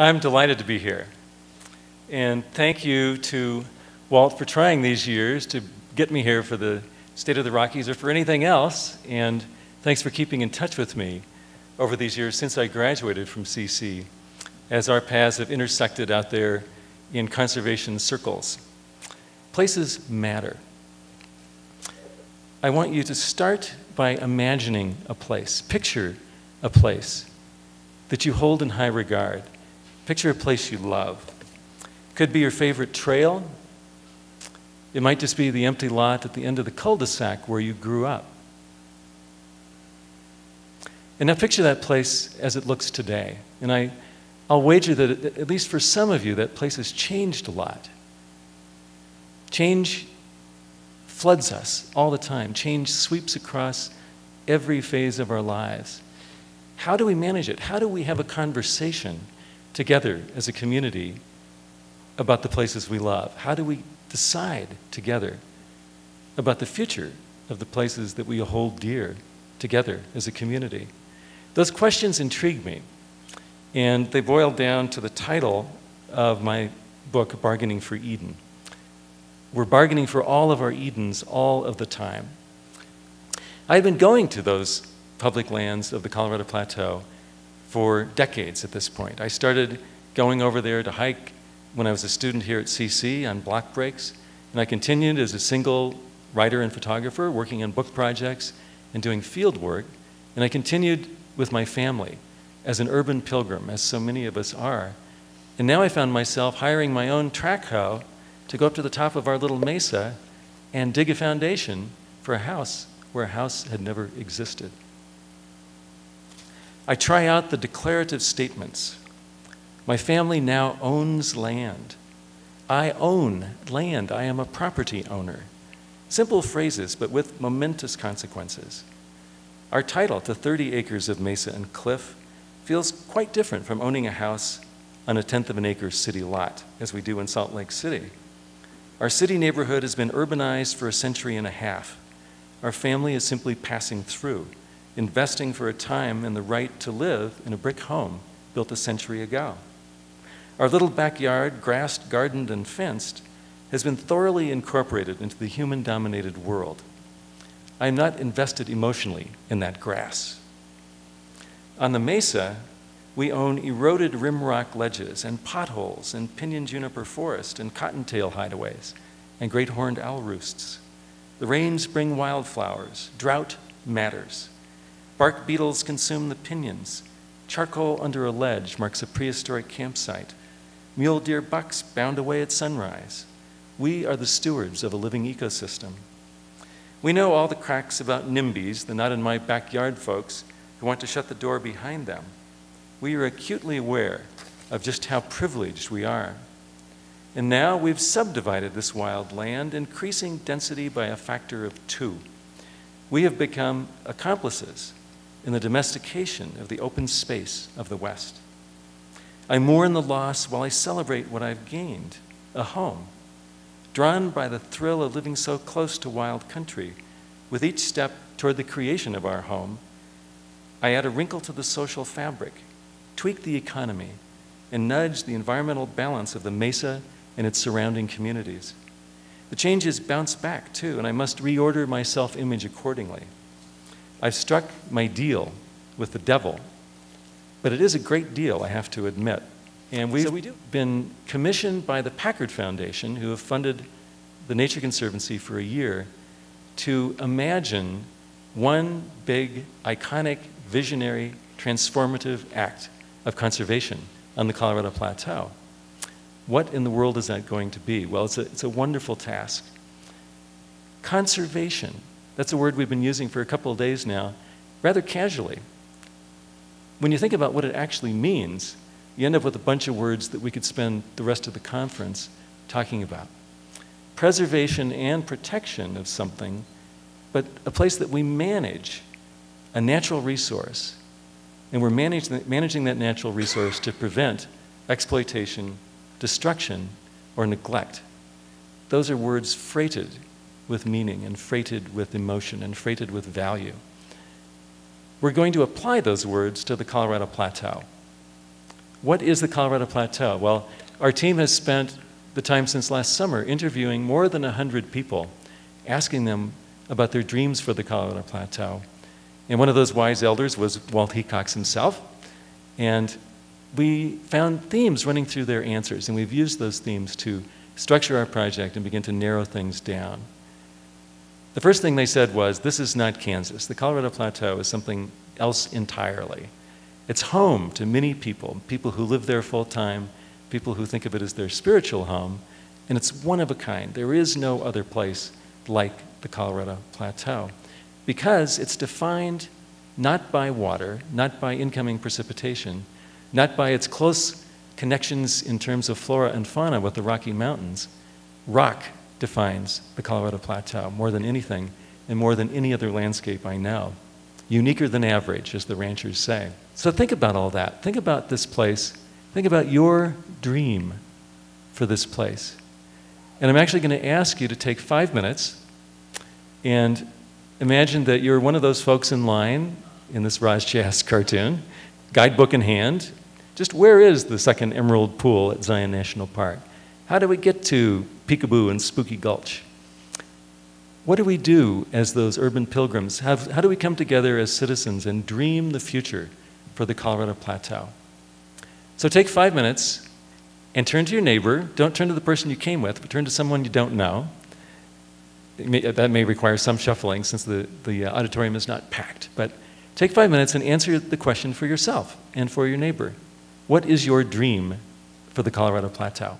I'm delighted to be here. And thank you to Walt for trying these years to get me here for the State of the Rockies or for anything else. And thanks for keeping in touch with me over these years since I graduated from CC, as our paths have intersected out there in conservation circles. Places matter. I want you to start by imagining a place. Picture a place that you hold in high regard. Picture a place you love. Could be your favorite trail. It might just be the empty lot at the end of the cul-de-sac where you grew up. And now picture that place as it looks today. And I'll wager that at least for some of you, that place has changed a lot. Change floods us all the time. Change sweeps across every phase of our lives. How do we manage it? How do we have a conversation together as a community about the places we love? How do we decide together about the future of the places that we hold dear together as a community? Those questions intrigue me, and they boil down to the title of my book, Bargaining for Eden. We're bargaining for all of our Edens all of the time. I've been going to those public lands of the Colorado Plateau for decades at this point. I started going over there to hike when I was a student here at CC on block breaks, and I continued as a single writer and photographer working on book projects and doing field work, and I continued with my family as an urban pilgrim, as so many of us are. And now I found myself hiring my own track hoe to go up to the top of our little mesa and dig a foundation for a house where a house had never existed. I try out the declarative statements. My family now owns land. I own land. I am a property owner. Simple phrases, but with momentous consequences. Our title to 30 acres of mesa and cliff feels quite different from owning a house on a 1/10 of an acre city lot, as we do in Salt Lake City. Our city neighborhood has been urbanized for a century and a half. Our family is simply passing through, investing for a time in the right to live in a brick home built a century ago. Our little backyard, grassed, gardened, and fenced, has been thoroughly incorporated into the human-dominated world. I am not invested emotionally in that grass. On the mesa, we own eroded rimrock ledges and potholes and pinyon juniper forest and cottontail hideaways and great horned owl roosts. The rains bring wildflowers. Drought matters. Bark beetles consume the pinyons. Charcoal under a ledge marks a prehistoric campsite. Mule deer bucks bound away at sunrise. We are the stewards of a living ecosystem. We know all the cracks about NIMBYs, the not in my backyard folks, who want to shut the door behind them. We are acutely aware of just how privileged we are. And now we've subdivided this wild land, increasing density by a factor of 2. We have become accomplices in the domestication of the open space of the West. I mourn the loss while I celebrate what I've gained, a home. Drawn by the thrill of living so close to wild country, with each step toward the creation of our home, I add a wrinkle to the social fabric, tweak the economy, and nudge the environmental balance of the mesa and its surrounding communities. The changes bounce back, too, and I must reorder my self-image accordingly. I've struck my deal with the devil, but it is a great deal, I have to admit. And we've been commissioned by the Packard Foundation, who have funded the Nature Conservancy for a year, to imagine one big, iconic, visionary, transformative act of conservation on the Colorado Plateau. What in the world is that going to be? Well, it's a wonderful task. Conservation, that's a word we've been using for a couple of days now, rather casually. When you think about what it actually means, you end up with a bunch of words that we could spend the rest of the conference talking about. Preservation and protection of something, but a place that we manage, a natural resource, and we're managing that natural resource to prevent exploitation, destruction, or neglect. Those are words freighted with meaning and freighted with emotion and freighted with value. We're going to apply those words to the Colorado Plateau. What is the Colorado Plateau? Well, our team has spent the time since last summer interviewing more than 100 people, asking them about their dreams for the Colorado Plateau. And one of those wise elders was Walt Hecox himself. And we found themes running through their answers, and we've used those themes to structure our project and begin to narrow things down. The first thing they said was, this is not Kansas. The Colorado Plateau is something else entirely. It's home to many people, people who live there full time, people who think of it as their spiritual home, and it's one of a kind. There is no other place like the Colorado Plateau, because it's defined not by water, not by incoming precipitation, not by its close connections in terms of flora and fauna with the Rocky Mountains. Rock defines the Colorado Plateau more than anything and more than any other landscape I know. Uniquer than average, as the ranchers say. So think about all that. Think about this place. Think about your dream for this place. And I'm actually going to ask you to take 5 minutes and imagine that you're one of those folks in line in this Raj Chas cartoon, guidebook in hand. Just where is the second emerald pool at Zion National Park? How do we get to Peekaboo and Spooky Gulch? What do we do as those urban pilgrims? How do we come together as citizens and dream the future for the Colorado Plateau? So take 5 minutes and turn to your neighbor. Don't turn to the person you came with, but turn to someone you don't know. That may require some shuffling since the auditorium is not packed. But take 5 minutes and answer the question for yourself and for your neighbor. What is your dream for the Colorado Plateau?